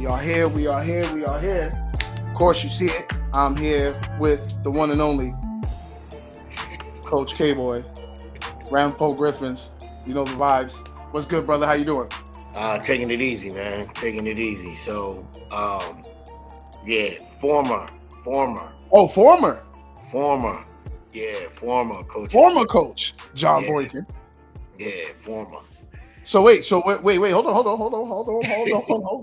We are here. We are here. We are here. Of course, you see it. I'm here with the one and only Coach K-Boy, Rampo Griffins. You know the vibes. What's good, brother? How you doing? Taking it easy, man. Taking it easy. So, yeah, former, Oh, former coach. Former coach John Yeah, Boykin. yeah, former. So wait. So wait. Hold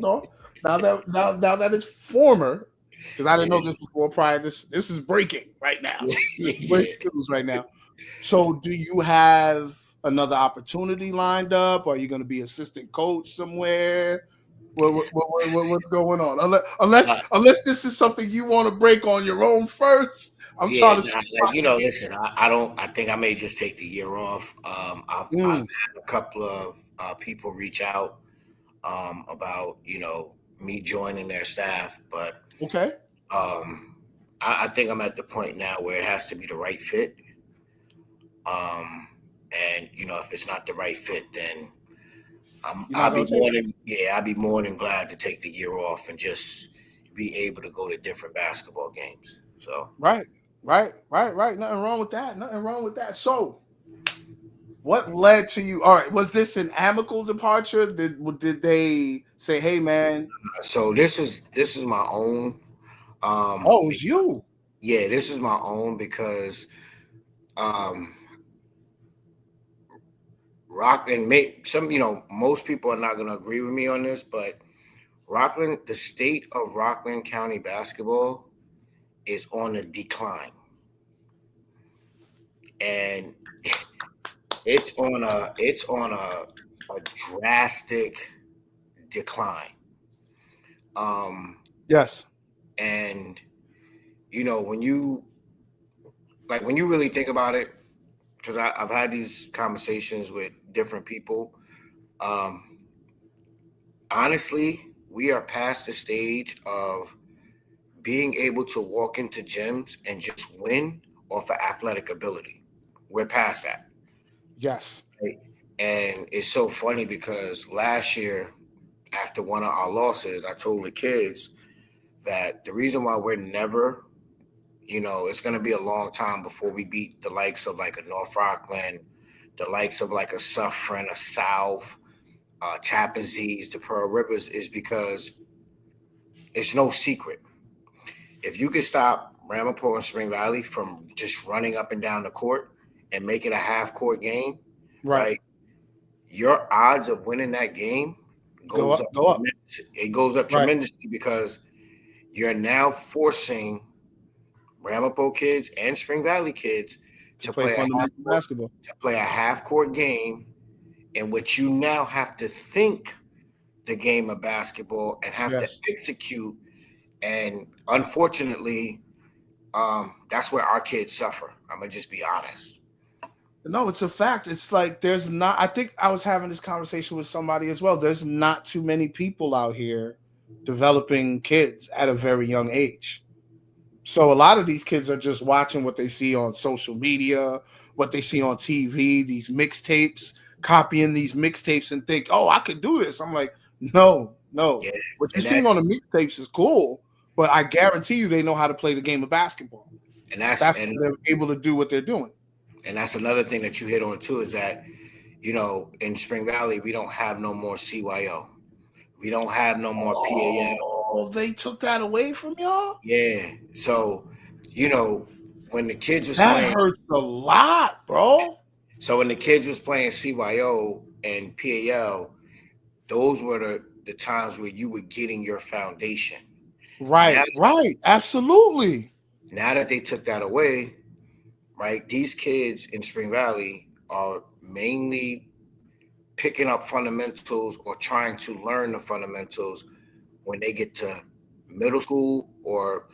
on. Now that it's former, because I didn't Yeah, know this before. Prior, this is breaking right now. This is yeah. breaking news right now. So, do you have another opportunity lined up? Are you going to be assistant coach somewhere? What's going on? Uh, Unless this is something you want to break on your own first. I'm yeah, trying to. listen, I don't. I think I may just take the year off. I've Mm, had a couple of people reach out about me joining their staff, but okay. um, I think I'm at the point now where it has to be the right fit. Um, and if it's not the right fit, then You're I'll not be going to take more it. than I'll be more than glad to take the year off and just be able to go to different basketball games. So Right. Right. Nothing wrong with that. Nothing wrong with that. So, what led to you? All right. Was this an amicable departure? Did they say, "Hey, man"? this is my own. Oh, it was you. Yeah, this is my own because um, Rockland. Most people are not going to agree with me on this, but Rockland, the state of Rockland County basketball is on a decline, and it's on a drastic decline. Um, Yes. and when you really think about it, because I've had these conversations with different people. Um, Honestly, we are past the stage of being able to walk into gyms and just win off of athletic ability. We're past that. Yes. Right? And it's so funny because last year, after one of our losses, I told the kids that the reason why we're never, it's going to be a long time before we beat the likes of like a North Rockland, the likes of like a Suffern, a South, Tappan Z's, the Pearl Rivers, is because it's no secret. If you could stop Ramapo and Spring Valley from just running up and down the court and make it a half court game, Right. right? Your odds of winning that game Go goes up. up Go up. tremendously. It goes up Right. tremendously because you're now forcing Ramapo kids and Spring Valley kids To to play play a half fundamental court basketball. game in which you now have to think the game of basketball and have to Yes. execute. And unfortunately, that's where our kids suffer. I'm gonna just be honest. No, it's a fact. It's like there's not. I think I was having this conversation with somebody as well. There's not too many people out here developing kids at a very young age. So a lot of these kids are just watching what they see on social media, what they see on TV, these mixtapes, copying these mixtapes and think, "Oh, I could do this." I'm like, "No, no. Yeah, What you're and seeing that's on the mixtapes is cool, but I guarantee you they know how to play the game of basketball. and that's That's and why they're able to do what they're doing." and that's another thing that you hit on too is that in Spring Valley we don't have no more CYO. We don't have no more PAL. Oh, they took that away from y'all? Yeah. So, you know, when the kids was That playing hurts a lot, bro. when the kids was playing CYO and PAL, those were the times where you were getting your foundation. Now Right. Absolutely. now that they took that away, right, these kids in Spring Valley are mainly picking up fundamentals or trying to learn the fundamentals when they get to middle school or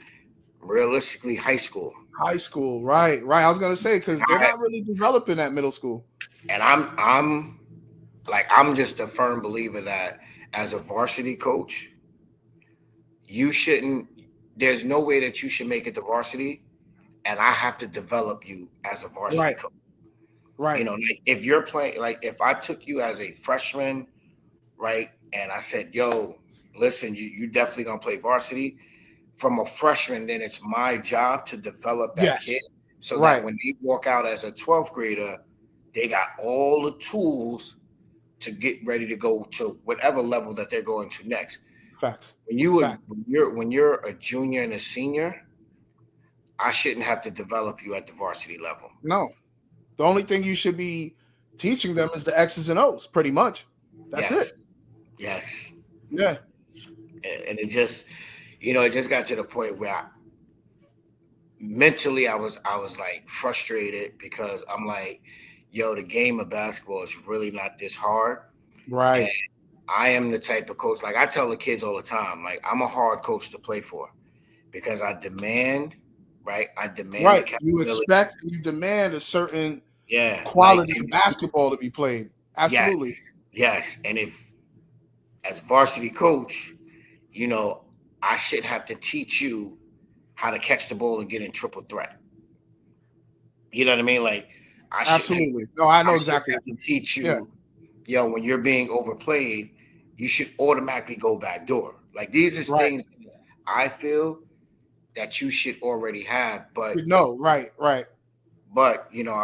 realistically high school. High school, right. I was gonna say because they're I, not really developing at middle school. and I'm just a firm believer that as a varsity coach, you shouldn't. There's no way that you should make it to varsity, and I have to develop you as a varsity Right, coach. right. Like if you're playing, like if I took you as a freshman, right, and I said, "Yo, listen, you definitely gonna play varsity. From a freshman, then it's my job to develop that kid Yes. so that Right. when they walk out as a 12th grader, they got all the tools to get ready to go to whatever level that they're going to next. Facts. When you Fact. when you're a junior and a senior, I shouldn't have to develop you at the varsity level. No. The only thing you should be teaching them is the X's and O's, pretty much. That's Yes. it. Yes. Yeah. And it just, it just got to the point where mentally I was like frustrated because I'm like, yo, the game of basketball is really not this hard. Right. And I am the type of coach, like I tell the kids all the time, like I'm a hard coach to play for because I demand, right? I demand Right. the You accountability. expect, you demand a certain Yeah. quality Like, of basketball to be played. Absolutely. Yes. And if as varsity coach, I should have to teach you how to catch the ball and get in triple threat. You know what I mean? Like I should Absolutely. No, I know should exactly. have to teach Yeah. you, when you're being overplayed, you should automatically go back door. Like these are Right. things that I feel that you should already have. But No, right. I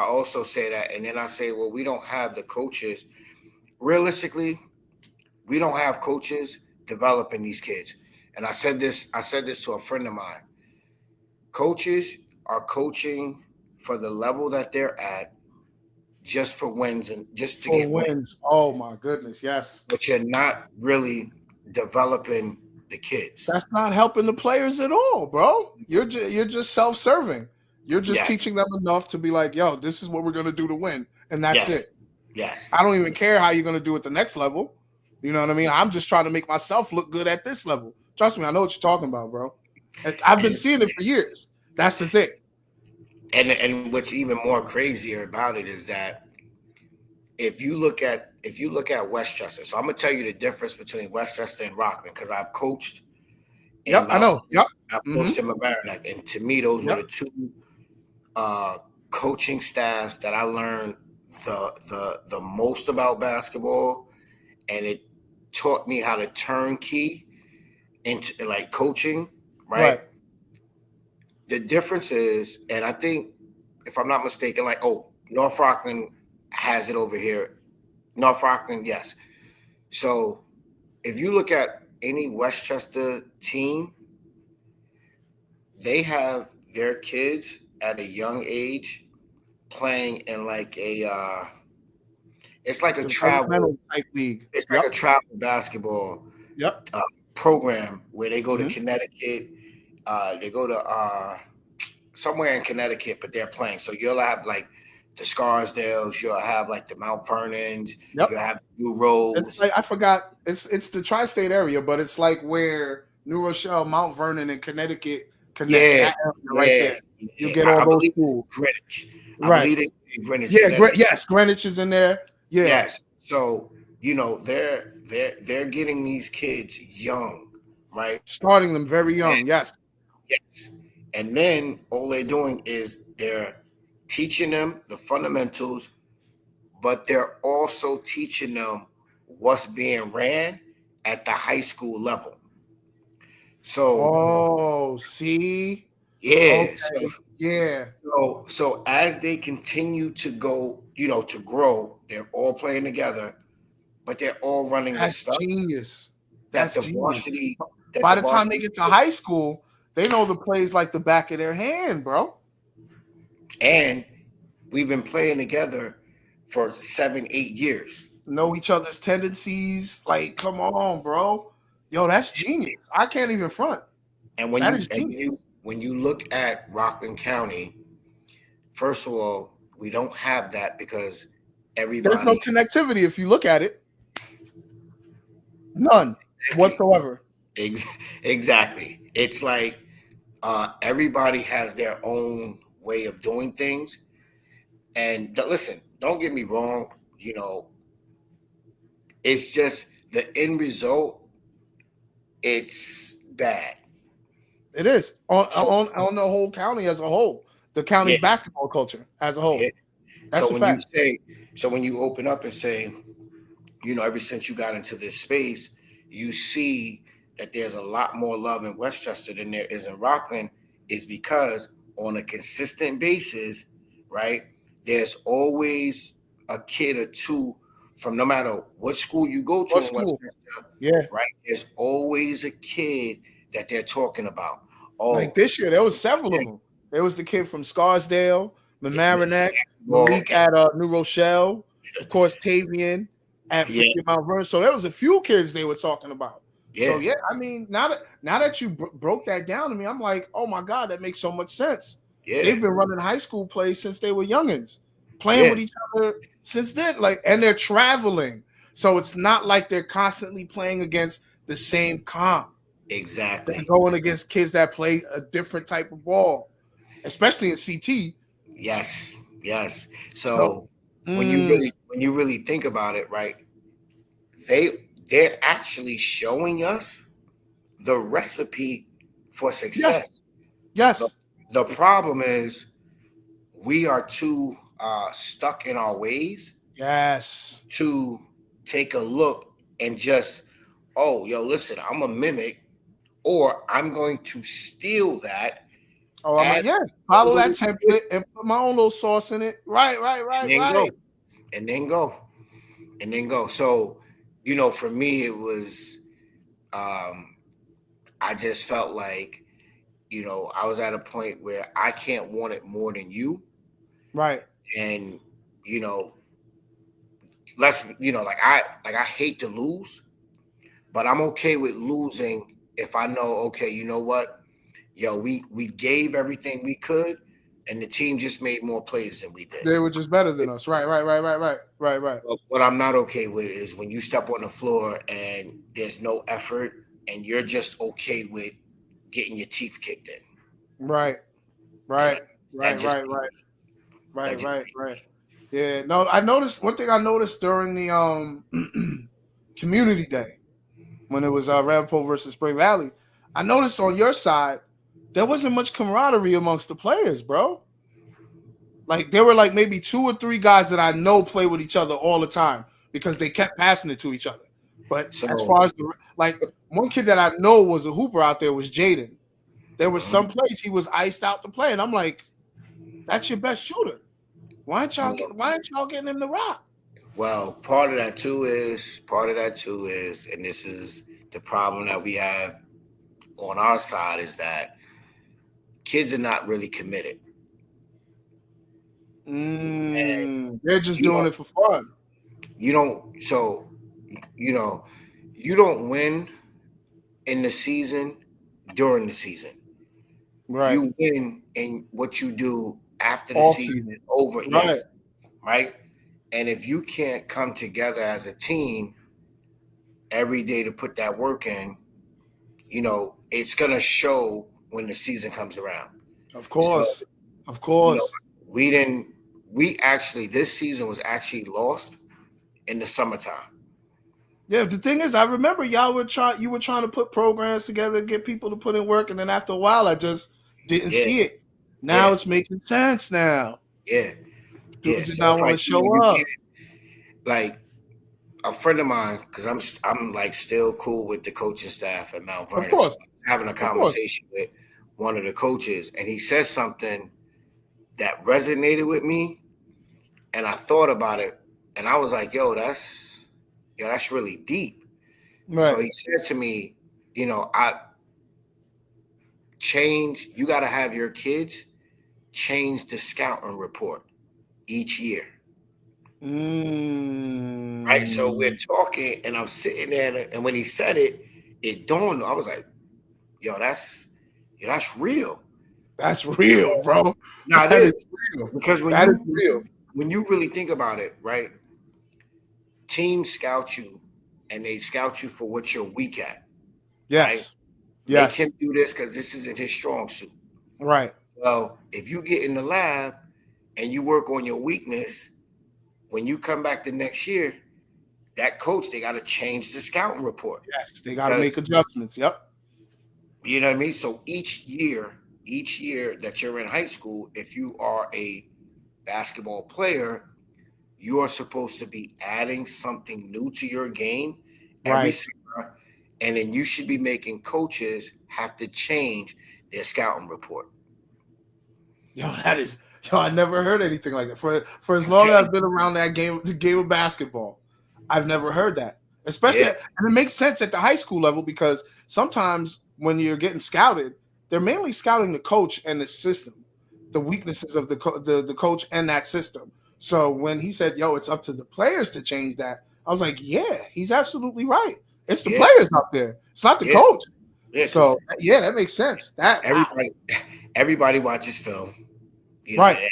also say that, and then I say, well, we don't have the coaches. Realistically, we don't have coaches developing these kids. And I said this to a friend of mine. Coaches are coaching for the level that they're at just for wins and just to For get wins. wins. Oh my goodness. Yes. But you're not really developing the kids. That's not helping the players at all, bro. You're just self-serving. You're just Yes. teaching them enough to be like, yo, this is what we're gonna do to win. And that's Yes. it. Yes. I don't even care how you're gonna do it the next level. You know what I mean? I'm just trying to make myself look good at this level. Trust me, I know what you're talking about, bro. And I've been seeing it for years. That's the thing. And what's even more crazier about it is that if you look at Westchester, so I'm gonna tell you the difference between Westchester and Rockland because I've coached. Yep, I know. Yep. I've coached in Mamaroneck, and to me, those were the two coaching staffs that I learned the most about basketball, and it taught me how to turnkey into like coaching, right? The difference is, and I think if I'm not mistaken, like North Rockland has it over here. North Rockland, yes. So if you look at any Westchester team, they have their kids at a young age playing in like it's like a travel type league. It's like a travel basketball program where they go to Connecticut. They go to somewhere in Connecticut, but they're playing. So you'll have like the Scarsdales, you'll have like the Mount Vernons, you'll have New Rose. It's like, I forgot. It's the tri-state area, but it's like where New Rochelle, Mount Vernon, and Connecticut connect. Right there. You get all those schools. Greenwich. Right. I believe in Greenwich. Yeah, yes, Greenwich is in there. Yeah. Yes. So they're getting these kids young, right? Starting them very young. Yes. And then all they're doing is they're teaching them the fundamentals, but they're also teaching them what's being ran at the high school level. So, see, yeah, okay. So as they continue to go, to grow, they're all playing together, but they're all running That's this stuff. Genius. That's the varsity. By the time they get to high school, they know the plays like the back of their hand, bro. And we've been playing together for 7-8 years. Know each other's tendencies. Like, come on, bro. Yo, that's genius. I can't even front. And when you look at Rockland County, first of all, we don't have that because everybody. There's no connectivity if you look at it. None whatsoever. Exactly. It's like everybody has their own way of doing things. And listen, don't get me wrong, it's just the end result, it's bad. It is on the whole county as a whole, the county's basketball culture as a whole. Yeah. That's a fact. When you open up and say, ever since you got into this space, you see that there's a lot more love in Westchester than there is in Rockland is because on a consistent basis, right, there's always a kid or two from no matter what school you go to What in school? Westchester, Yeah. right? There's always a kid that they're talking about. Like Oh, this year, there was several of them. There was the kid from Scarsdale, Mamaroneck, well, Malik at New Rochelle, of course, Tavian at yeah, freaking Mount Vernon. So there was a few kids they were talking about. So yeah, yeah, I mean, now that you broke that down to me, I'm like, oh my god, that makes so much sense. yeah, They've been running high school plays since they were youngins, playing yeah, with each other since then. Like, and they're traveling, so it's not like they're constantly playing against the same comp. They're exactly. going against kids that play a different type of ball, especially in CT. Yes, yes. So, So when you really think about it, right? They're actually showing us the recipe for yes, success. The, yes, the problem is we are too stuck in our ways yes. to take a look and just, oh, yo, listen, I'm a mimic, or I'm going to steal that, Oh, I'm add like, yeah, a follow that little template twist, and put my own little sauce in it. Right, right, and right, then right. go, and then go, and then go. So, for me, it was, um, I just felt like, I was at a point where I can't want it more than you. Right. And, you know, like I hate to lose, but I'm okay with losing if I know, okay, you know what? Yo, we gave everything we could, and the team just made more plays than we did. They were just better than us. Right, right, right, right, right, right, right. But what I'm not okay with is when you step on the floor and there's no effort and you're just okay with getting your teeth kicked in. Right, And right, that right, just right, right, that right, just right, right. Yeah. No, I noticed one thing I noticed during the community day when it was Ramapo versus Spring Valley. I noticed on your side there wasn't much camaraderie amongst the players, bro. Like there were like maybe 2 or 3 guys that I know play with each other all the time because they kept passing it to each other. But as so far as one kid that I know was a hooper out there was Jaden. There was some place he was iced out to play, and I'm like, that's your best shooter. Why aren't y'all getting him to rock? well, part of that too is, and this is the problem that we have on our side is that kids are not really committed. And They're just you doing don't it for fun. you don't so you know you don't win in the season during the season. Right. You win in what you do after the All season is season. over. Right. Yes, right. And if you can't come together as a team every day to put that work in, it's gonna show when the season comes around. Of So, course. Of you know, course. we didn't. We actually this season was actually lost in the summertime. Yeah, the thing is, I remember you were trying to put programs together, get people to put in work, and then after a while I just didn't Yeah, see it. Now yeah, it's making sense now. yeah, yeah. Dudes did So not it's want to like show you up. can't like a friend of mine because I'm like still cool with the coaching staff at Mount Of Vernon. So course. I'm having a Of course. conversation with one of the coaches, and he said something that resonated with me, and I thought about it, and I was like, that's really deep. So Right. he said to me, I change. You got to have your kids change the scouting report each year. Right. So we're Mm, talking, and I'm sitting there, and when he said it, it dawned. I was like, yo, that's real. that's real, bro. Now it That is is real. because when That is you real. when you really think about it, right? Teams scout you, and they scout you for what you're weak at, right? Yes. Make Yes. him do this because this isn't his strong suit. Right. Well, if you get in the lab and you work on your weakness, when you come back the next year, that coach, they got to change the scouting report Yes. They got to because make adjustments. Yep. you know what I mean. So each year that you're in high school, if you are a basketball player, you are supposed to be adding something new to your game every Right. summer, and then you should be making coaches have to change their scouting report. Yo, that is I never heard anything like that. For as long as I've been around the game of basketball, I've never heard that. Especially, and it makes sense at the high school level because sometimes when you're getting scouted, they're mainly scouting the coach and the system, the weaknesses of the coach and that system. So when he said, "Yo, it's up to the players to change that," I was like, "Yeah, he's absolutely right. It's the players out there. It's not the coach." Yeah, so that makes sense. That everybody watches film, right?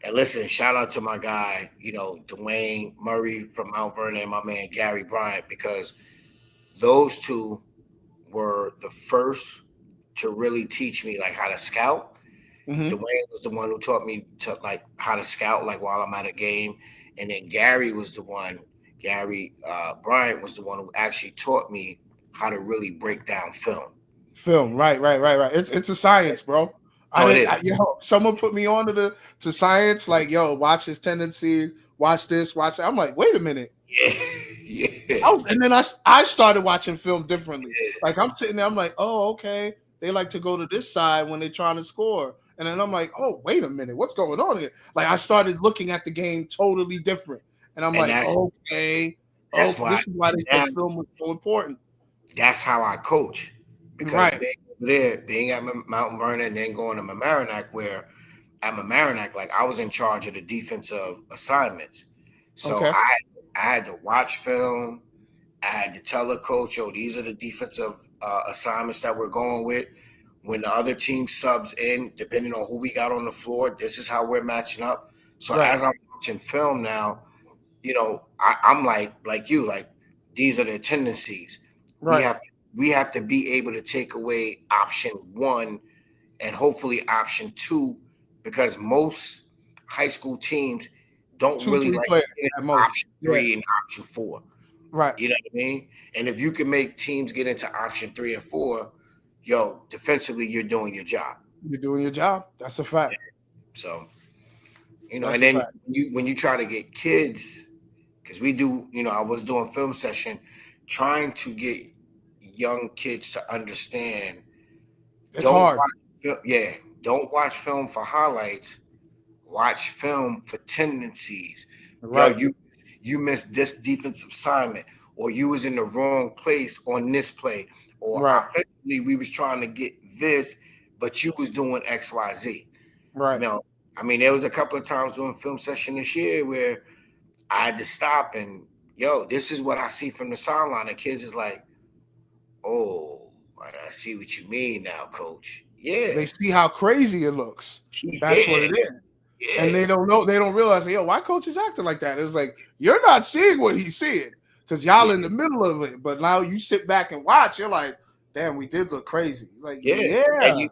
And listen, shout out to my guy, Dwayne Murray from Mount Vernon, and my man Gary Bryant, because those two were the first to really teach me like how to scout. Mm-hmm. Dwayne was the one who taught me to like how to scout like while I'm at a game, and then Gary Bryant was the one who actually taught me how to really break down film. Right. It's a science, bro. Someone put me on to science, like, yo, watch his tendencies, watch this, watch that. I'm like, wait a minute. Yeah. And then I started watching film differently. Like I'm sitting there, I'm like, oh, okay. They like to go to this side when they're trying to score. And then I'm like, oh, wait a minute, what's going on here? Like I started looking at the game totally different. And I'm like, okay. This is why they said film was so important. That's how I coach. Because being at Mount Vernon and then going to Mamaroneck, where at Mamaroneck, like I was in charge of the defensive assignments. So I had to watch film. I had to tell the coach, yo, these are the defensive assignments that we're going with. When the other team subs in, depending on who we got on the floor, this is how we're matching up. So as I'm watching film now, I'm like you, like these are the tendencies. Right. We have to be able to take away option 1 and hopefully option 2, because most high school teams don't really like option 3 and option 4. Right. You know what I mean? And if you can make teams get into option 3 and 4, yo, defensively, you're doing your job. You're doing your job. That's a fact. So, and then when you try to get kids, because we do, I was doing film session, trying to get young kids to understand. It's hard. Don't watch film for highlights. Watch film for tendencies. Right. Yo, you missed this defensive assignment, or you was in the wrong place on this play, or offensively we was trying to get this, but you was doing X, Y, Z. Right. There was a couple of times during film session this year where I had to stop and, yo, this is what I see from the sideline. The kids is like, oh, I see what you mean now, coach. Yeah. They see how crazy it looks. That's what it is. Yeah. And they don't know, they don't realize, yo, why coach is acting like that? It's like, you're not seeing what he's seeing because y'all in the middle of it. But now you sit back and watch, you're like, damn, we did look crazy. Like, and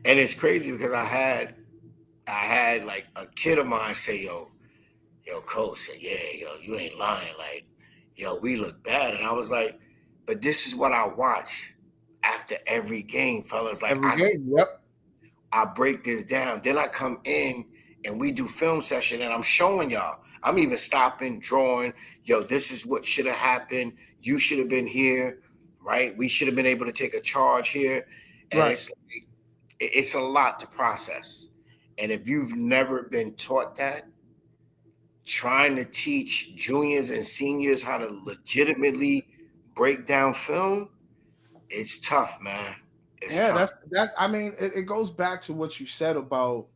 it's crazy because I had like a kid of mine say, yo, coach said, you ain't lying. Like, yo, we look bad. And I was like, but this is what I watch after every game, fellas. Like I break this down. Then I come in and we do film session and I'm showing y'all. I'm even stopping, drawing. Yo, this is what should have happened. You should have been here, right? We should have been able to take a charge here. And it's a lot to process. And if you've never been taught that, trying to teach juniors and seniors how to legitimately break down film, it's tough, man. It's tough. It goes back to what you said about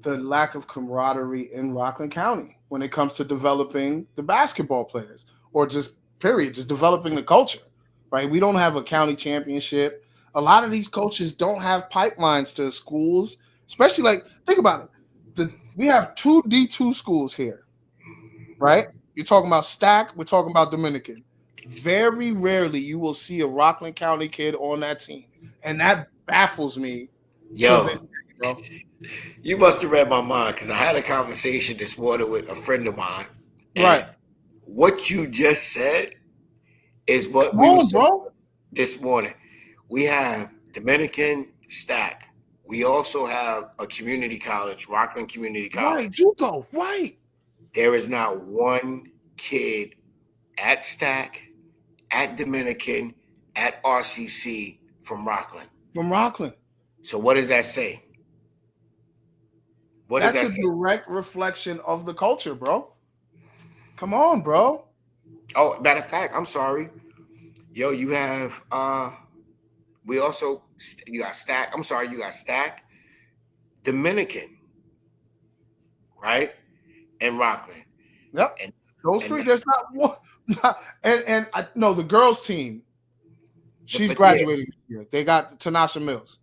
the lack of camaraderie in Rockland County when it comes to developing the basketball players, or just developing the culture, right? We don't have a county championship. A lot of these coaches don't have pipelines to schools, especially like, think about it. We have 2 D2 schools here, right? You're talking about Stack, we're talking about Dominican. Very rarely you will see a Rockland County kid on that team. And that baffles me. Yo, you must have read my mind because I had a conversation this morning with a friend of mine. Right. What you just said is what we were saying this morning. We have Dominican, Stack. We also have a community college, Rockland Community College. Right, you go, right. There is not one kid at Stack, at Dominican, at RCC from Rockland. From Rockland. So what does that say? What does That's that a say? direct reflection of the culture, bro. Come on, bro. Oh, matter of fact, I'm sorry. Yo, you have we also you got Stack. I'm sorry, you got Stack, Dominican, right? And Rockland. Yep. And Those and three, there's not one. And I know the girls' team, she's but graduating this year. They got Tanasha Mills.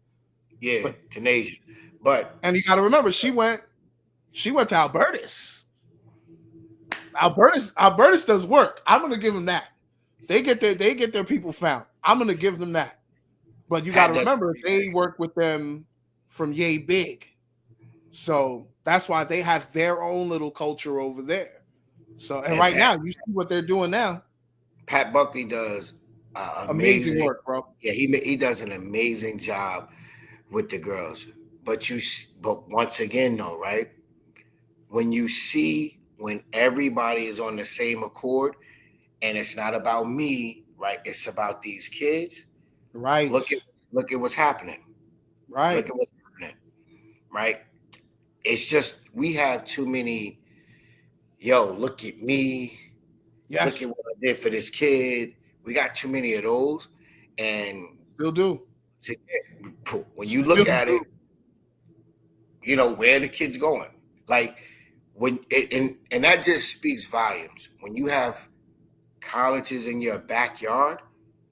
yeah, But Tunisia. But and you got to remember, she went to Albertus. Albertus does work. I'm gonna give them that. They get their people found. I'm gonna give them that. But you got to remember, they work with them from Yay Big, so that's why they have their own little culture over there. So and right now, you see what they're doing now. Pat Buckley does amazing work, bro. Yeah, he does an amazing job with the girls. But once again, though, right? When everybody is on the same accord, and it's not about me, right? It's about these kids. Right. Look at what's happening. Right. Look at what's happening. Right. It's just we have too many. Yo, look at me. Yes. Look at what I did for this kid. We got too many of those, and still do. When you look at it, you know where the kid's going. Like and that just speaks volumes. When you have colleges in your backyard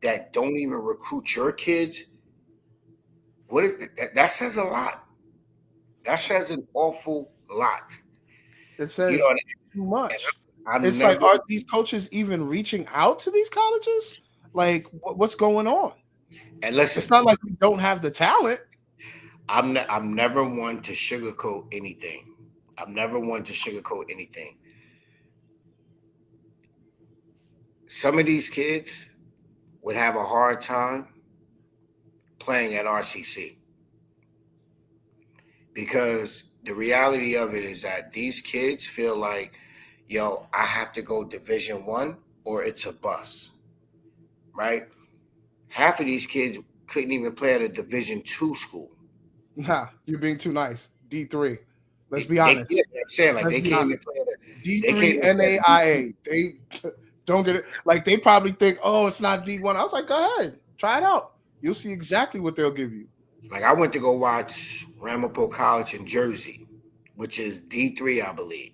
that don't even recruit your kids, what is that says a lot. That says an awful lot. It says too much. It's like, are these coaches even reaching out to these colleges? Like, what's going on? And listen, it's not like we don't have the talent. I'm never one to sugarcoat anything. Some of these kids would have a hard time playing at RCC because the reality of it is that these kids feel like, yo, I have to go Division I or it's a bust, right? Half of these kids couldn't even play at a Division II school. Nah, you're being too nice. D3. Let's be honest. I'm saying, like, they can't even play at D3 NAIA. They don't get it. Like, they probably think, oh, it's not D1. I was like, go ahead. Try it out. You'll see exactly what they'll give you. Like, I went to go watch Ramapo College in Jersey, which is D3, I believe.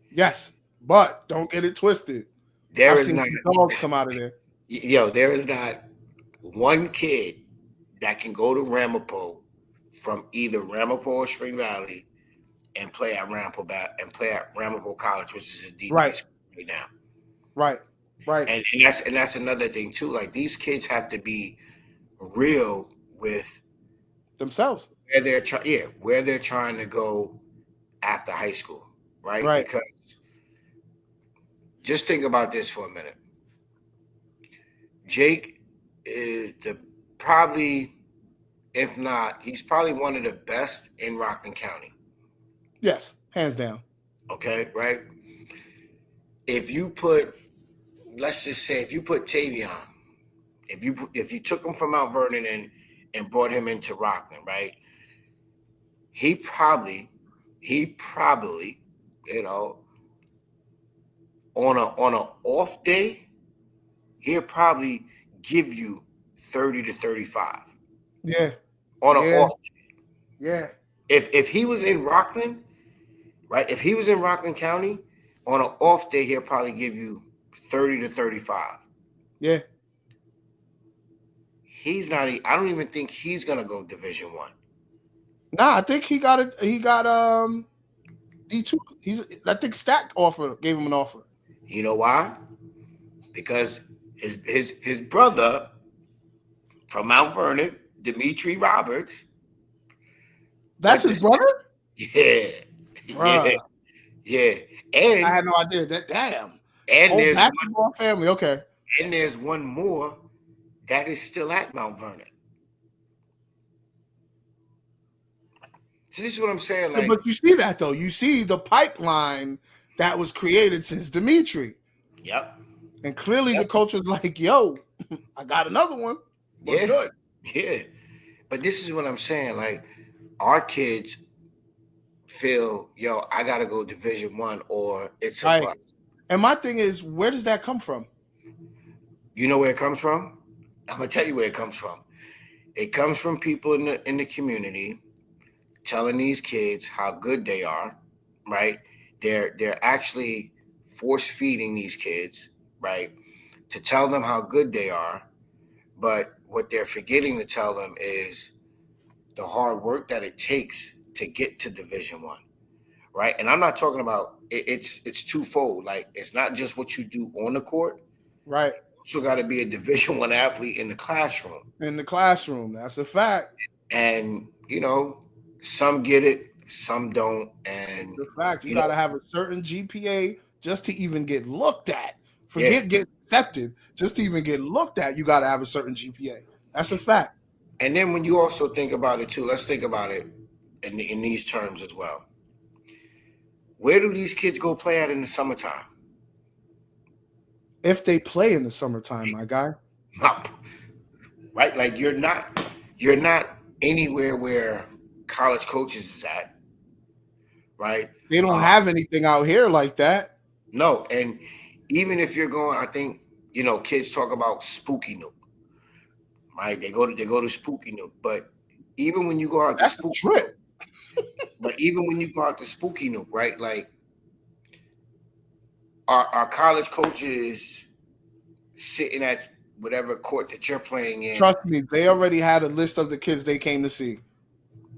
Yes, but don't get it twisted. There is not dogs come out of there. Yo, there is not one kid that can go to Ramapo from either Ramapo or Spring Valley and play at Ramapo College, which is a D3 school right now. Right. And that's another thing too. Like, these kids have to be real with themselves. Where they're trying to go after high school, right? Because just think about this for a minute. Jake is probably, if not, he's probably one of the best in Rockland County. Yes, hands down. Okay, right? Let's just say if you put Tavion, if you took him from Mount Vernon and brought him into Rockland, right? He probably, you know, on an off day, he'll probably give you 30 to 35. Yeah. On an off day. Yeah. If he was in Rockland, right? If he was in Rockland County, on an off day, he'll probably give you 30 to 35. Yeah. He's not. I don't even think he's gonna go Division I. Nah, I think he got D2. I think Stack gave him an offer. You know why? Because his brother from Mount Vernon, Dimitri Roberts. That's his brother? Yeah. Bruh. Yeah. And I had no idea that. Damn. And there's basketball family. Okay. And there's one more that is still at Mount Vernon. So this is what I'm saying. Like, but you see that though. You see the pipeline that was created since Dimitri. Yep. And clearly the coach was like, yo, I got another one. We're Yeah. good. Yeah. But this is what I'm saying. Like, our kids feel, yo, I gotta go Division 1 or it's a Right. bust. And my thing is, where does that come from? You know where it comes from? I'm gonna tell you where it comes from. It comes from people in the community telling these kids how good they are, right? They're actually force feeding these kids, right, to tell them how good they are. But what they're forgetting to tell them is the hard work that it takes to get to Division 1, right? And I'm not talking about it's twofold. Like, it's not just what you do on the court. Right. You also got to be a Division 1 athlete in the classroom. In the classroom. That's a fact. And some get it, some don't. And The fact you got to have a certain GPA just to even get looked at. Forget Yeah. get accepted. Just to even get looked at, you got to have a certain GPA. That's a fact. And then when you also think about it too, let's think about it in these terms as well. Where do these kids go play at in the summertime? If they play in the summertime, my guy. Right? Like, you're not anywhere where college coaches is at. Right? They don't have anything out here like that. No. And even if you're going, I think, kids talk about Spooky Nook. Right? They go to Spooky Nook. But even when you go out to Spooky Nook, right? Like, our college coaches sitting at whatever court that you're playing in. Trust me, they already had a list of the kids they came to see.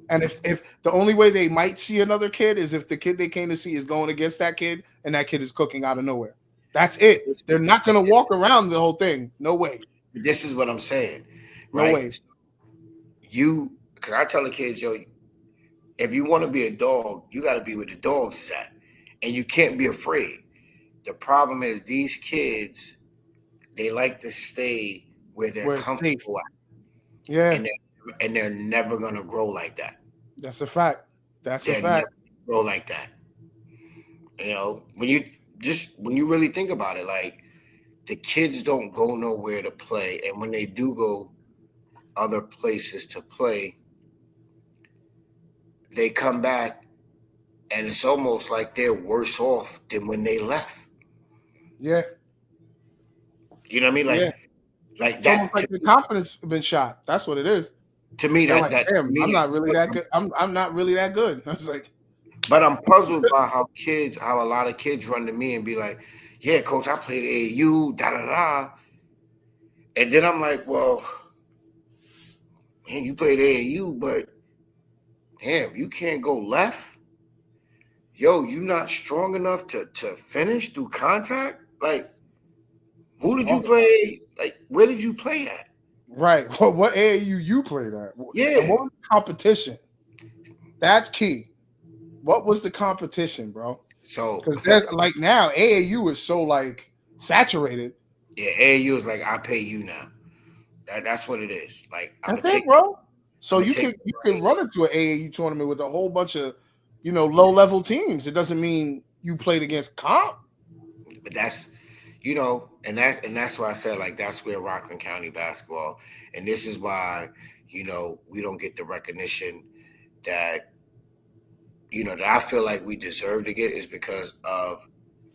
And if the only way they might see another kid is if the kid they came to see is going against that kid and that kid is cooking out of nowhere. That's it. They're not going to walk around the whole thing. No way. This is what I'm saying. No right? way. Because I tell the kids, yo, if you want to be a dog, you got to be where the dogs is at. And you can't be afraid. The problem is these kids, they like to stay where they're comfortable at. Yeah. And they're never going to grow like that. That's a fact. They're never gonna grow like that. When you really think about it, like, the kids don't go nowhere to play. And when they do go other places to play, they come back and it's almost like they're worse off than when they left. Yeah. You know what I mean? Like, like it's that. Almost like the confidence been shot. That's what it is. To me, damn, I'm not really that good. I'm not really that good. I was like, but I'm puzzled by how a lot of kids run to me and be like, "Yeah, coach, I played AAU, da da da," and then I'm like, "Well, man, you played AAU, but damn, you can't go left. Yo, you not strong enough to finish through contact. Like, who did you play? Like, where did you play at?" Right. Well, what AAU you played at? Yeah. And what was the competition? That's key. What was the competition, bro? So, because like now AAU is so like saturated. Yeah, AAU is like, I pay you now. That's what it is. Like, that's it, bro. So you can run into an AAU tournament with a whole bunch of low level teams. It doesn't mean you played against comp. But that's. And that's why I said, like, that's where Rockland County basketball, and this is why, we don't get the recognition that, that I feel like we deserve to get, is because of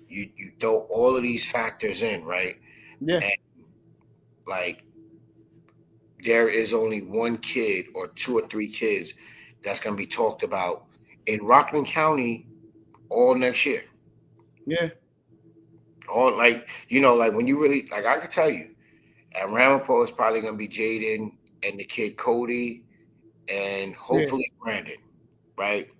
you throw all of these factors in, right? Yeah. And, like, there is only one kid or two or three kids that's going to be talked about in Rockland County all next year. Yeah. Or like when you really, like, I could tell you at Ramapo it's probably gonna be Jaden and the kid Cody and hopefully Brandon, right?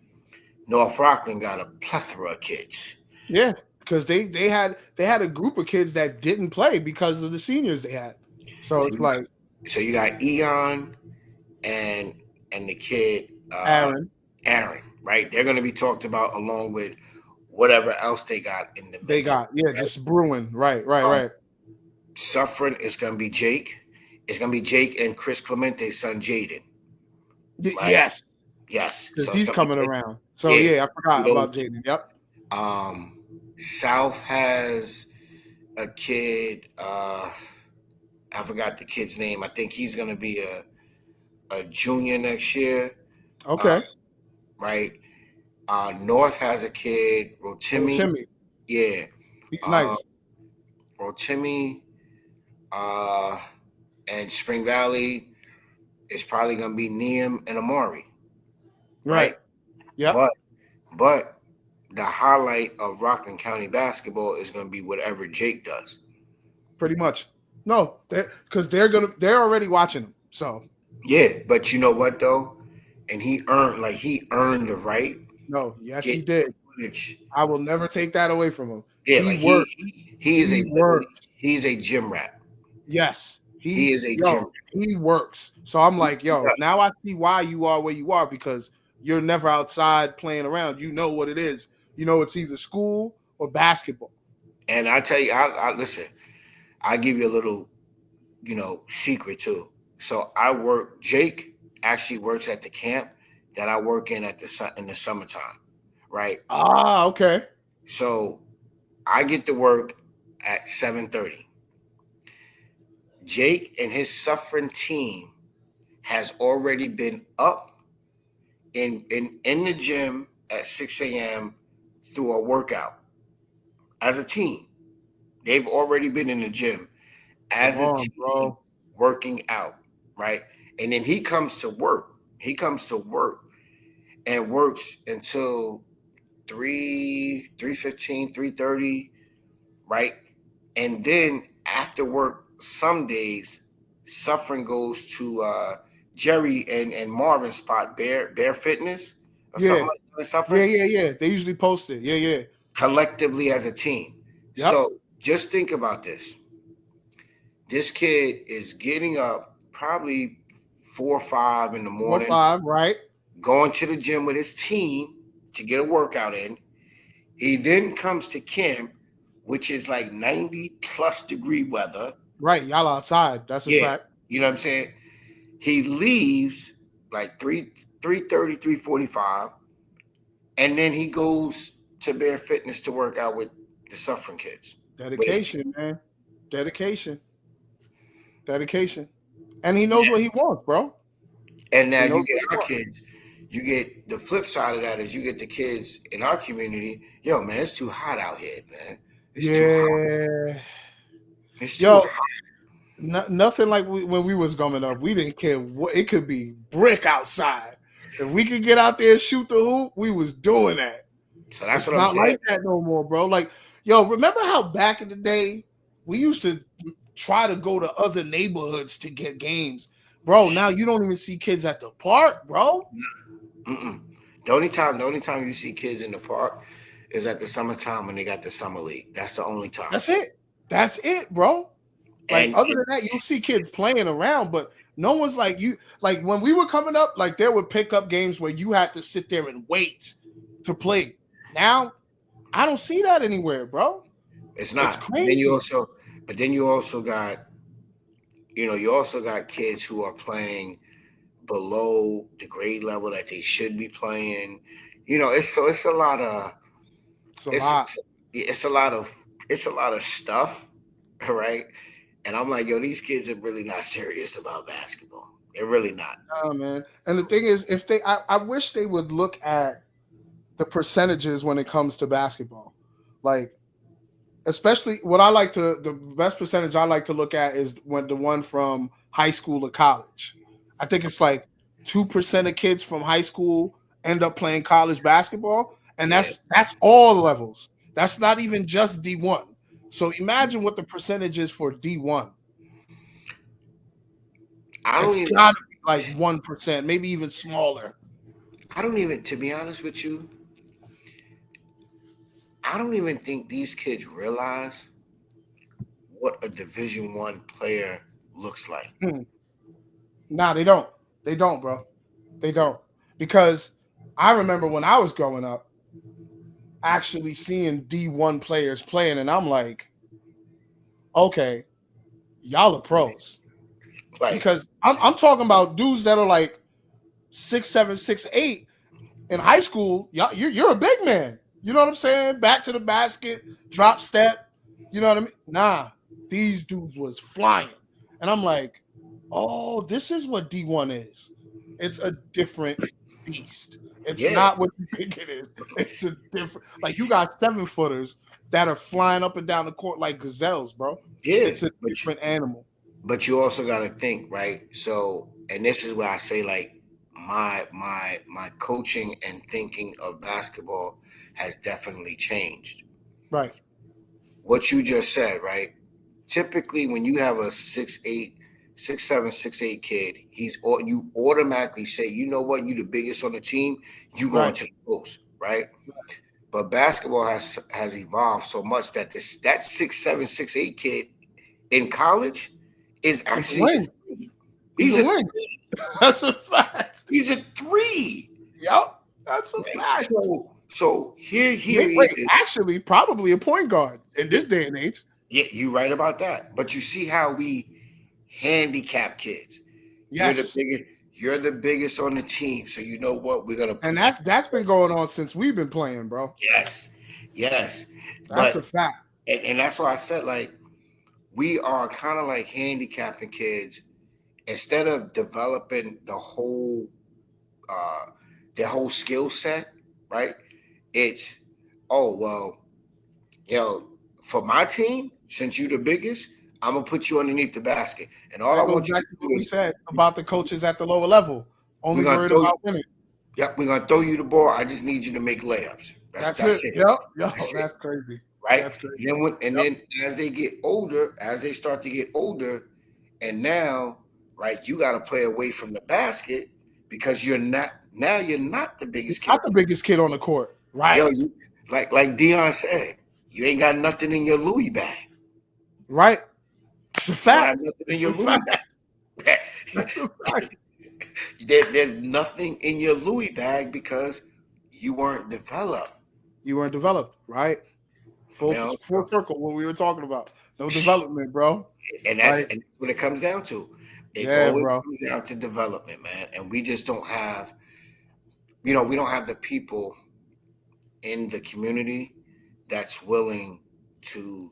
North Rockland got a plethora of kids. Yeah, because they had a group of kids that didn't play because of the seniors they had. So it's like, so you got Eon and the kid Aaron, right? They're gonna be talked about along with whatever else they got in the mix. They got, right? Just brewing. Right. Suffering is going to be Jake. It's going to be Jake and Chris Clemente's son, Jaden. Right? Yes. So he's coming around. So, I forgot about Jaden. Yep. South has a kid. I I forgot the kid's name. I think he's gonna be a junior next year. Okay. Right. North has a kid, Rotimi. Timmy, Yeah. he's Uh, nice. Rotimi. And Spring Valley is probably gonna be Neum and Amari. Right. Right. Yep. But the highlight of Rockland County basketball is gonna be whatever Jake does. Pretty much. No, because they're already watching him. So Yeah, but you know what though? And he earned the right. no, yes, Get he did. footage. I will never take that away from him. Yeah, He like worked. he is He worked. he's a gym rat. Yes. He is a gym rat. He works. So I'm like, yo, now I see why you are where you are, because you're never outside playing around. You know what it is. You know it's either school or basketball. And I tell you, I listen. I give you a little, secret too. So Jake actually works at the camp that I work in in the summertime, right? Ah, okay. So I get to work at 7:30. Jake and his suffering team has already been up in the gym at 6 a.m. through a workout as a team. They've already been in the gym as a team, bro, working out, right? And then he comes to work. He comes to work and works until 3:15, 3:30, right? And then after work, some days, Suffering goes to Jerry and Marvin's spot, Bear Fitness or something like that. Suffering. Yeah. They usually post it. Yeah. Collectively as a team. Yep. So just think about this. This kid is getting up probably 4 or 5 in the morning. 4 or 5, right? Going to the gym with his team to get a workout in. He then comes to camp, which is like 90+ degree weather. Right, y'all outside. That's a fact. You know what I'm saying? He leaves like 3:30, 3:45, and then he goes to Bear Fitness to work out with the Suffering kids. Dedication, man. Dedication. And he knows what he wants, bro. And now you get our kids. You get the flip side of that is you get the kids in our community. Yo, man, it's too hot out here, man. It's too hot. It's too hot. Nothing like when we was coming up. We didn't care what it could be. Brick outside. If we could get out there and shoot the hoop, we was doing that. So that's what I'm saying. It's not like that no more, bro. Like, yo, remember how back in the day we used to try to go to other neighborhoods to get games, bro? Now you don't even see kids at the park, bro. Mm-mm. The only time you see kids in the park is at the summertime when they got the summer league. That's the only time. That's it, bro. Like, other than that, you'll see kids playing around, but no one's like you. Like when we were coming up, like there were pickup games where you had to sit there and wait to play. Now, I don't see that anywhere, bro. It's not. It's crazy. Then you also got kids who are playing below the grade level that they should be playing. It's a lot of stuff, right? And I'm like, yo, these kids are really not serious about basketball. They're really not. Oh, man. And the thing is, I wish they would look at the percentages when it comes to basketball. Like, especially the best percentage I like to look at is the one from high school or college. I think it's like 2% of kids from high school end up playing college basketball. And that's all levels. That's not even just D1. So imagine what the percentage is for D1. It's got to be like 1%, maybe even smaller. To be honest with you, I don't even think these kids realize what a Division I player looks like. Nah, they don't. They don't, bro. They don't. Because I remember when I was growing up, actually seeing D1 players playing, and I'm like, okay, y'all are pros. Because I'm talking about dudes that are like 6'7", 6'8". In high school, you're a big man. You know what I'm saying? Back to the basket, drop step. You know what I mean? Nah, these dudes was flying. And I'm like, oh, this is what D1 is. It's a different beast. It's Yeah, not what you think it is. It's a different, like, you got 7-footers that are flying up and down the court like gazelles, bro. yeah. It's a different animal. But you also got to think, right? So, and this is where I say, like, my coaching and thinking of basketball has definitely changed. Right. What you just said, right? Typically, when you have a 6'8", 6'7", 6'8" kid, you automatically say, you know what, you the biggest on the team, you going Right. to the post, right? But basketball has evolved so much that that 6'7", 6'8" kid in college is actually wing. He's a wing. That's a fact. He's a 3. Yep. That's a fact. So here Wait, actually, probably a point guard in this day and age. Yeah, you're right about that. But you see how we handicap kids. Yes. You're the biggest on the team. So you know what? We're gonna put and that's been going on since we've been playing, bro. Yes. That's a fact. And that's why I said, like, we are kind of like handicapping kids instead of developing the whole their whole skill set, right? It's, oh, well, for my team, since you're the biggest, I'm gonna put you underneath the basket. And all I want you to do what we said about the coaches at the lower level. Only worried about winning. Yep, we're gonna throw you the ball. I just need you to make layups. That's it. Yep. That's crazy. Right? That's crazy. Then as they get older, as they start to get older, and now, right, you gotta play away from the basket because you're not the biggest kid. Not the biggest kid on the court. Right. Like Dion said, you ain't got nothing in your Louis bag. Right. It's a fact. Nothing in your Louis bag. There's nothing in your Louis bag because you weren't developed. Right? Full circle, what we were talking about. No development, bro. And that's what it comes down to. It always comes down to development, man. And we just don't have, we don't have the people in the community that's willing to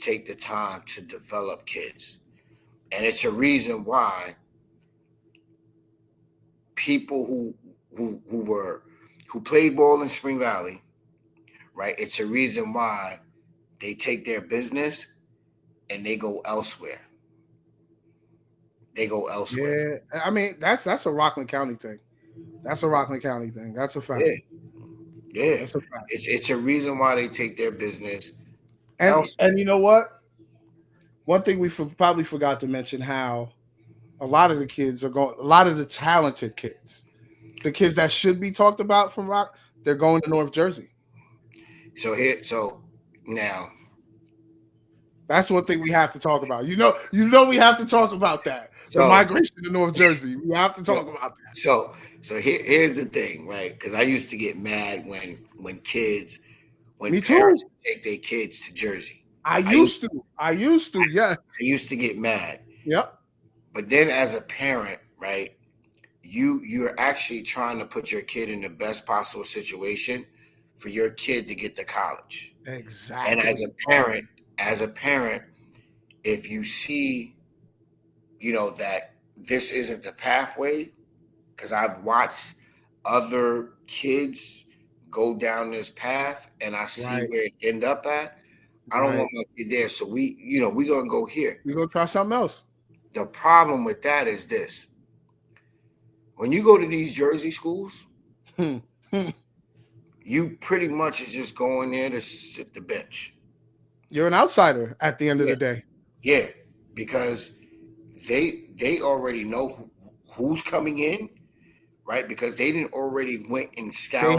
take the time to develop kids. And it's a reason why people who played ball in Spring Valley, right? It's a reason why they take their business and they go elsewhere. Yeah, I mean that's a Rockland County thing. That's a Rockland County thing. That's a fact. Yeah. That's a fact. It's a reason why they take their business. And you know what? One thing we probably forgot to mention, how a lot of the kids are going. A lot of the talented kids, the kids that should be talked about from Rock, they're going to North Jersey. So now, that's one thing we have to talk about. We have to talk about that. The migration to North Jersey. We have to talk about that. So here's the thing, right? Because I used to get mad when parents take their kids to Jersey. I used to, yeah. I used to get mad. Yep. But then as a parent, right, you're actually trying to put your kid in the best possible situation for your kid to get to college. Exactly. And as a parent, if you see, that this isn't the pathway, because I've watched other kids go down this path and I see where it end up at. I don't want my kid there. So we're going to go here. We're going to try something else. The problem with that is this. When you go to these Jersey schools, you pretty much is just going there to sit the bench. You're an outsider at the end of the day. Yeah, because they already know who's coming in, right? Because they didn't already went and scouted.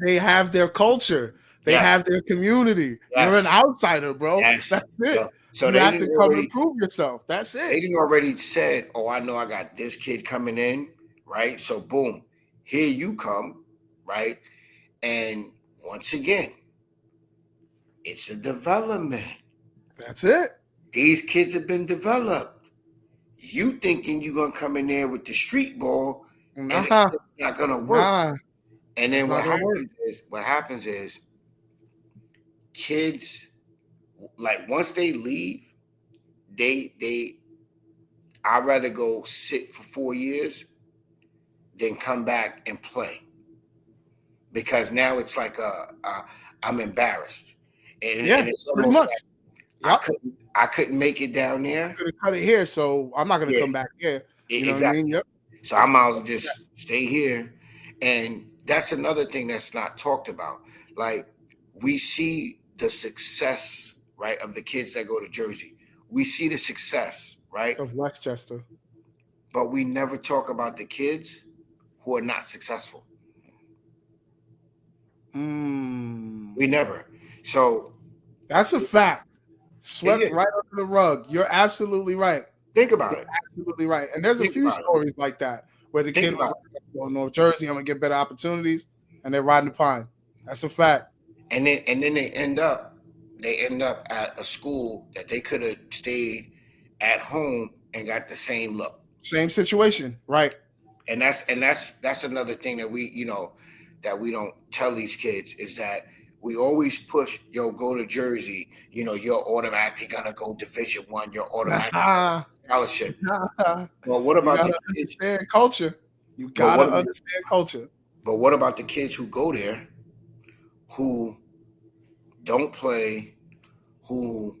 They have their culture. They have their community. Yes. You're an outsider, bro. Yes. That's it. So you have to come and prove yourself. That's it. They didn't already said, oh, I know I got this kid coming in, right? So boom, here you come, right? And once again, it's a development. That's it. These kids have been developed. You thinking you're gonna come in there with the street ball, and it's not gonna work. And then what happens is kids, like, once they leave, they I'd rather go sit for 4 years than come back and play, because now it's like I'm embarrassed, and Yeah, it's pretty almost much. like Yep. I couldn't make it down there. Could have cut it here, so I'm not gonna Yeah, come back here. You know what I mean? exactly. Yep. So I might as well just stay here. And that's another thing that's not talked about. Like, we see the success, right, of the kids that go to Jersey. We see the success, right? Of Westchester. But we never talk about the kids who are not successful. We never. So That's a fact. it Swept is. right under the rug. You're absolutely right. Think about You're it. absolutely right. And there's a Think few about it. stories like that where the Think kid was about like, "Well, North Jersey, I'm gonna get better opportunities," and they're riding the pine. That's a fact. And then they end up at a school that they could have stayed at home and got the same look. Same situation, right? And that's another thing that that we don't tell these kids, is that we always push, go to Jersey, you're automatically gonna go Division 1, you're automatically Nah, scholarship. nah. Well, what You about gotta the kids? understand culture. You But gotta what about, understand culture. but what about the kids who go there, who don't play, who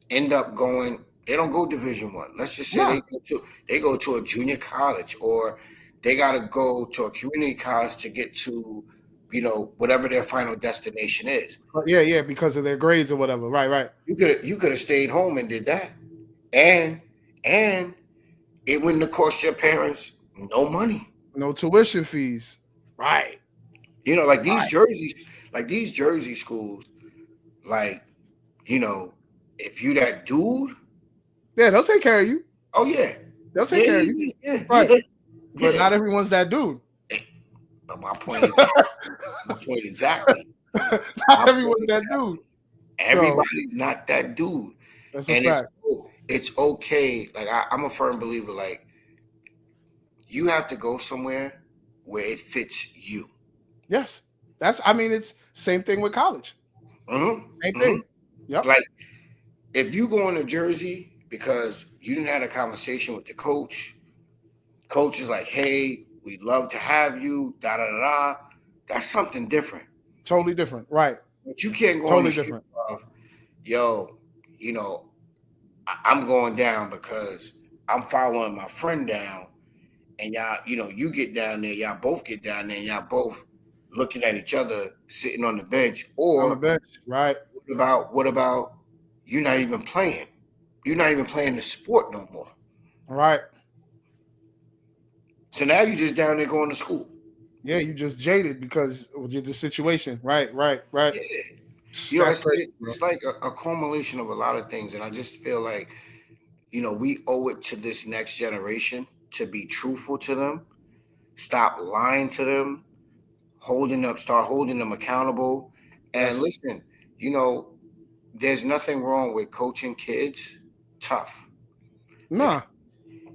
end up going? They don't go Division 1. Let's just say Nah, they go to a junior college, or they got to go to a community college to get to, whatever their final destination is. yeah, because of their grades or whatever. Right. You could have stayed home and did that, and and it wouldn't have cost your parents no money. No tuition fees. Right. Like these Right. jerseys, these Jersey schools, like, if you that dude, Yeah, they'll take care of you. oh yeah, They'll take care of you. yeah, Right. yeah, But yeah. not everyone's that dude. But my point exactly. Not everyone's that dude. Everybody's not that dude, That's a and fact. it's okay. Like, I'm a firm believer. Like, you have to go somewhere where it fits you. Yes. It's same thing with college. Same thing. Yep. Like, if you go into Jersey because you didn't have a conversation with the coach, coach is like, "Hey, we'd love to have you." Da da da da. That's something different. Totally different. Right. But you can't go on Totally the street different. of, yo, I'm going down because I'm following my friend down, and y'all, you get down there, y'all both get down there, and y'all both looking at each other sitting on the bench. On the Or bench. Right. what about you're not even playing? You're not even playing the sport no more. Right. So now you're just down there going to school. Yeah, you just jaded because of the situation. Right. Yeah. That's crazy, It's like a culmination of a lot of things. And I just feel like, we owe it to this next generation to be truthful to them, stop lying to them, start holding them accountable. And Yes. listen, there's nothing wrong with coaching kids tough. Nah.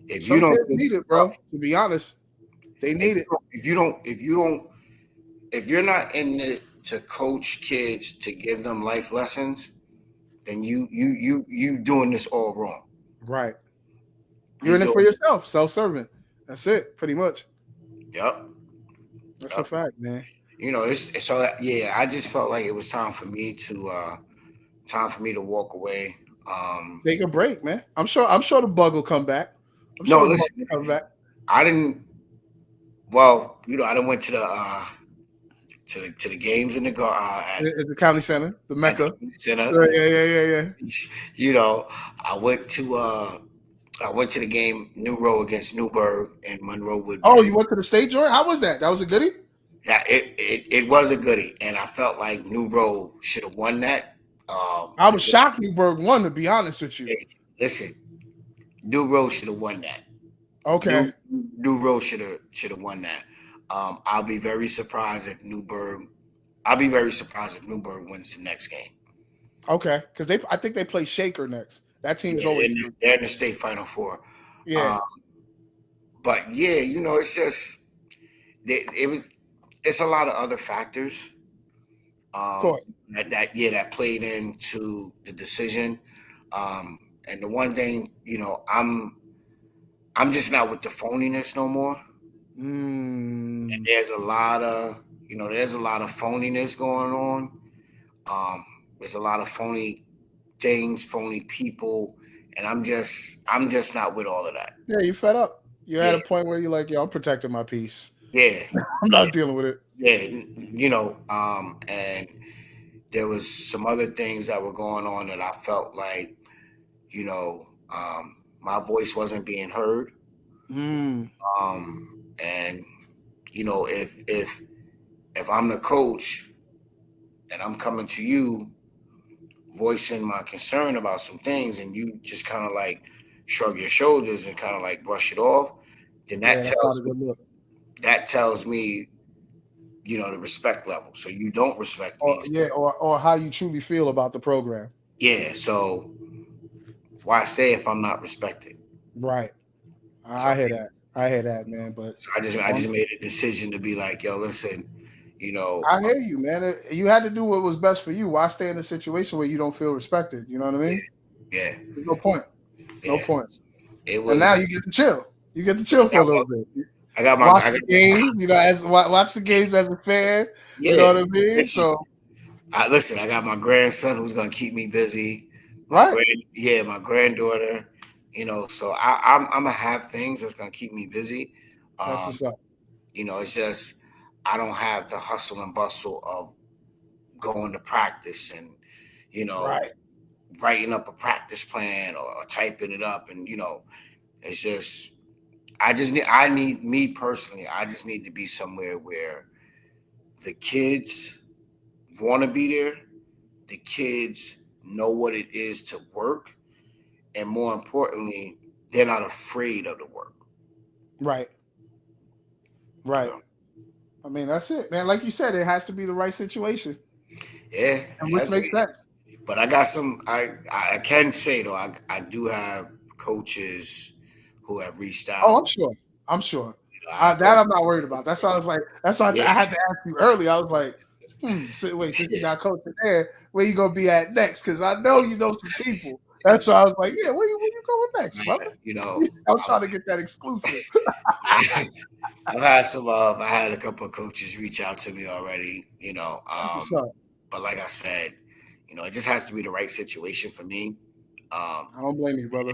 If Some you don't kids need it, bro. To be honest, they need it. if you're not in it to coach kids to give them life lessons, then you doing this all wrong. Right. You're in it for yourself. Self-serving. That's it. Pretty much. Yep. That's a fact, man. It's so yeah. I just felt like it was time for me to walk away. Take a break, man. I'm sure the bug will come back. Listen, come back. I didn't. Well, I done went to the to the games in the At the county center, the Mecca center. Yeah. I went to the game New Row against Newburgh and Monroe Woodbury. Oh, you went to the state joint? How was that? That was a goodie? Yeah, it was a goodie, and I felt like New Row should have won that. I was shocked Newburgh won, to be honest with you. Listen, New Row should have won that. Okay. New Row should have won that. I'll be very surprised if Newburgh wins the next game. Okay, because I think they play Shaker next. That team's always they're in the state Final Four. Yeah. But yeah, it's just it's a lot of other factors. Of course. That played into the decision. And the one thing, I'm just not with the phoniness no more. And Mm. there's a lot of phoniness going on. There's a lot of phony things, phony people, and I'm just not with all of that. Yeah, you fed up. You're at Yeah, a point where you're like, yo, I'm protecting my peace. yeah, I'm not dealing with it. yeah. And there was some other things that were going on that I felt like, my voice wasn't being heard. Mm. And if I'm the coach and I'm coming to you voicing my concern about some things and you just kind of like shrug your shoulders and kind of like brush it off, then Yeah, that's not a good look. that tells me, the respect level. So you don't respect Or me. yeah, or how you truly feel about the program. Yeah. So why stay if I'm not respected? Right. So, I hear that. I hear that, man. But so I just made a decision to be like, yo, listen, I hear you, man. You had to do what was best for you. Why stay in a situation where you don't feel respected? You know what I mean? yeah, There's no point. No yeah. point. It And now was. you get to chill. You get to chill for a little bit. I got my. Watch the games, watch the games as a fan. You know Yeah. what I mean? So Listen. I got my grandson who's gonna keep me busy. right, My granddaughter. So I'm gonna have things that's gonna keep me busy. that's Um, what's up. it's just I don't have the hustle and bustle of going to practice and you know Right, writing up a practice plan or typing it up, and it's just I need me personally. I just need to be somewhere where the kids want to be there. The kids know what it is to work, and more importantly, they're not afraid of the work. right, right. So, I mean, that's it, man. Like you said, it has to be the right situation, yeah, and which makes sense. but I got some. I can say though, I do have coaches who have reached Oh, out. I'm sure. I'm sure. I have That coaches. I'm not worried about. That's why I was like. That's why Yeah, I had to ask you early. I was like, so wait, since you got coaching there, where you gonna be at next? Because I know you know some people. That's why I was like, yeah, where you going next, brother? I'm trying to get that exclusive. I had a couple of coaches reach out to me already. That's what's up. But like I said, it just has to be the right situation for me, I don't blame you, brother.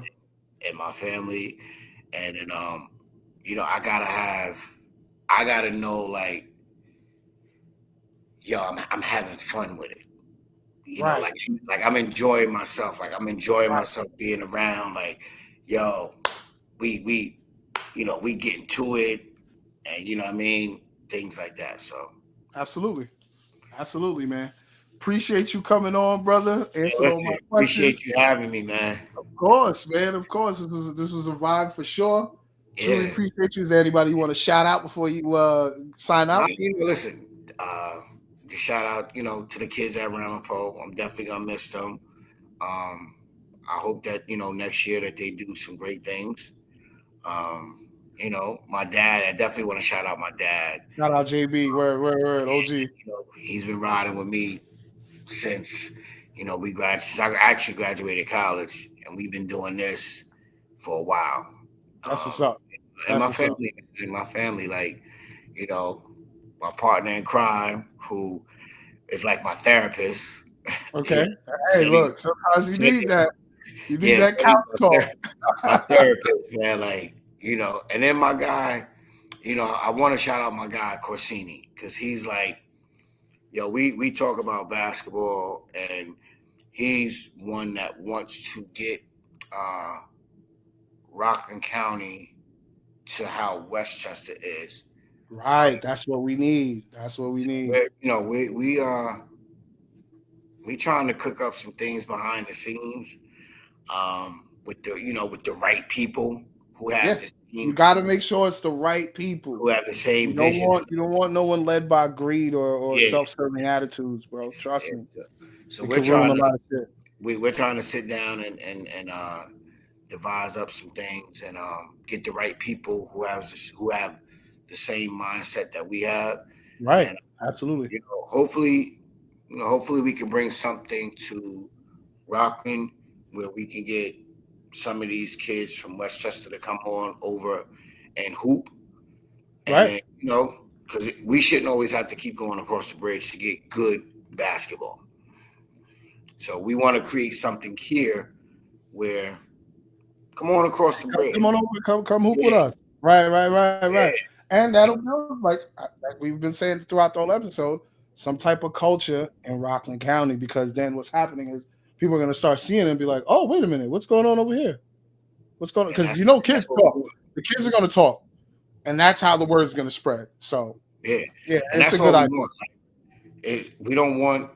and my family, and then I gotta know like, yo, I'm having fun with it. Right, Like I'm enjoying myself. Like I'm enjoying right. myself being around. Like, yo, we we getting to it, and you know what I mean, things like that. So Absolutely. Absolutely, man. Appreciate you coming on, brother. yeah, Answered all listen, my appreciate questions. you having me, man. Of course, man. Of course. This was a vibe for sure. Truly Yeah. appreciate you. Is there anybody you want to shout out before you sign Nah, out? listen, just shout out, to the kids at Ramapo. I'm definitely gonna miss them. Um, I hope that next year that they do some great things. My dad. I definitely want to shout out my dad. Shout out JB. Word, OG. He's been riding with me since since I actually graduated college, and we've been doing this for a while. That's what's Um, up. and That's what's up. my family, like you know, my partner in crime, who is like my therapist. Okay. Hey, Said he, look, sometimes you said need he, that. You need yeah, that said he's couch talk. my therapist, man. Like and then my guy, I want to shout out my guy Corsini because he's like, we talk about basketball, and he's one that wants to get uh, Rockland County to how Westchester is. Right. That's what we need. That's what we need. We trying to cook up some things behind the scenes, with the right people who have Yeah. the You same got to make sure it's the right people. who have the same You don't vision. want you don't want no one led by greed or Yeah, self-serving attitudes, bro. Trust yeah. me. So It can ruin a lot of shit. we're trying to sit down and devise up some things and get the right people who have the same mindset that we have, Right. and Absolutely. hopefully we can bring something to Rockland where we can get some of these kids from Westchester to come on over and hoop. And Right. then, because we shouldn't always have to keep going across the bridge to get good basketball. So we want to create something here where come on across the bridge. Come on over, come hoop with us. Right. And that'll build, like we've been saying throughout the whole episode, some type of culture in Rockland County, because then what's happening is people are going to start seeing it and be like, oh, wait a minute, what's going on over here? What's going on? Because kids talk. The kids are going to talk. And that's how the word is going to spread. So, yeah, it's and that's a good idea. Want. We don't want,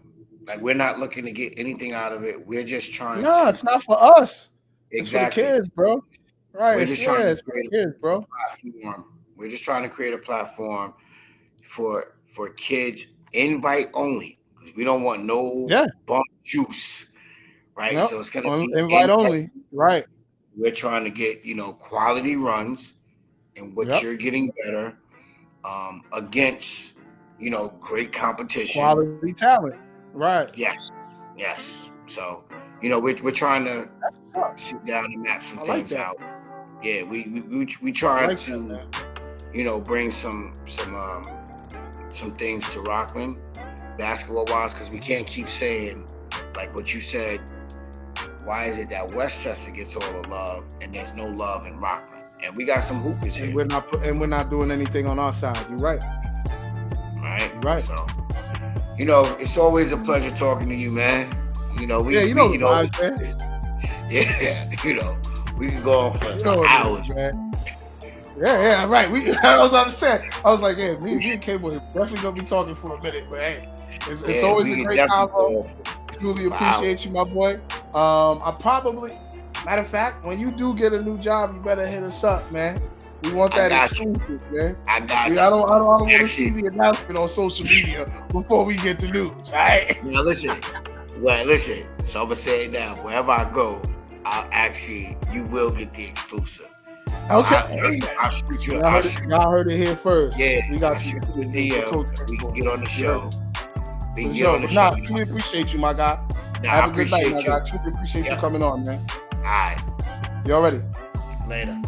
we're not looking to get anything out of it. We're just trying No, it's not for us. Exactly. It's for the kids, bro. Right. We're just trying to create kids, bro. Platform. We're just trying to create a platform for kids, invite only, because we don't want no bump juice, right? Yep. So it's going to be invite only, right? We're trying to get quality runs and what you're getting better against great competition, quality talent, right? Yes. So we're trying to sit down and map some things out. Yeah, we try to bring some things to Rockland basketball wise, because we can't keep saying like what you said. Why is it that Westchester gets all the love and there's no love in Rockland? And we got some hoopers here. We're not doing anything on our side. You're right. Right. So, it's always a pleasure talking to you, man. We can go on for hours, man. Yeah, right. I was about to say, I was like, yeah, me and Cable definitely gonna be talking for a minute, but hey, it's always a great combo. Truly appreciate you, my boy. I probably, matter of fact, when you do get a new job, you better hit us up, man. We want that exclusive, man. I got you. I don't want to see the announcement on social media before we get the news. All right. Now listen. So I'm gonna say it now. Wherever I go, you will get the exclusive. Okay. So I'll shoot you. Y'all heard it here first. Yeah, we got you the DM. We can get on the show. Truly appreciate you, my guy. Have a good night, my guy. Truly appreciate you coming on, man. All right. You all ready? Later.